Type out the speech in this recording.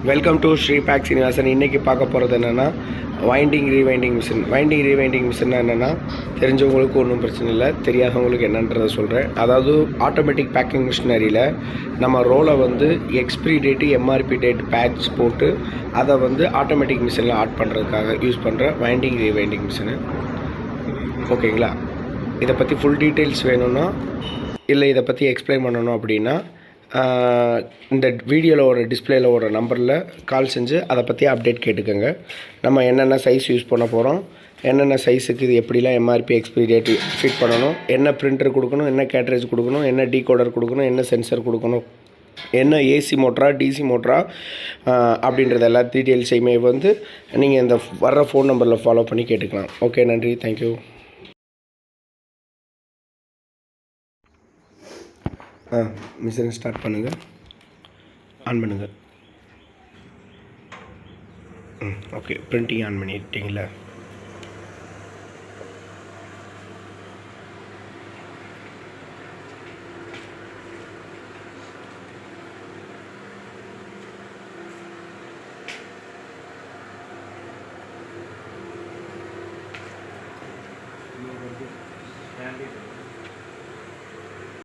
Welcome to Sri pack Srinivasan. இன்றைக்கி பார்க்க போகிறது என்னென்னா winding rewinding machine. Winding rewinding machine என்னென்னா தெரிஞ்சவங்களுக்கு ஒன்றும் பிரச்சனை இல்லை, தெரியாதவங்களுக்கு என்னன்றதை சொல்கிறேன். அதாவது ஆட்டோமேட்டிக் பேக்கிங் மிஷினரியில் நம்ம ரோலை வந்து expiry date MRP date batch போட்டு அதை வந்து ஆட்டோமேட்டிக் மிஷினில் ஆட் பண்ணுறதுக்காக யூஸ் பண்ணுற வைண்டிங் ரீவைண்டிங் மிஷினு. ஓகேங்களா? இதை பற்றி ஃபுல் டீட்டெயில்ஸ் வேணும்னா இல்லை இதை பற்றி எக்ஸ்பிளைன் பண்ணணும் அப்படின்னா இந்த வீடியோவில் ஒரு டிஸ்பிளேயில் ஒரு நம்பரில் கால் செஞ்சு அதை பற்றி அப்டேட் கேட்டுக்கோங்க. நம்ம என்னென்ன சைஸ் யூஸ் பண்ண போகிறோம், என்னென்ன சைஸுக்கு இது எப்படிலாம் எம்ஆர்பி எக்ஸ்பிரி டேட் ஃபிட் பண்ணணும், என்ன பிரிண்டர் கொடுக்கணும், என்ன கேட்ரேஜ் கொடுக்கணும், என்ன டீகோடர் கொடுக்கணும், என்ன சென்சர் கொடுக்கணும், என்ன ஏசி மோட்டரா டிசி மோட்டரா அப்படின்றது எல்லா டீட்டெயில்ஸையுமே வந்து நீங்கள் இந்த வர்ற ஃபோன் நம்பரில் ஃபாலோ பண்ணி கேட்டுக்கலாம். ஓகே, நன்றி, தேங்க்யூ. மிஷினை ஸ்டார்ட் பண்ணுங்கள், ஆன் பண்ணுங்கள். ஓகே, பிரிண்டிங் ஆன் பண்ணிட்டீங்களா?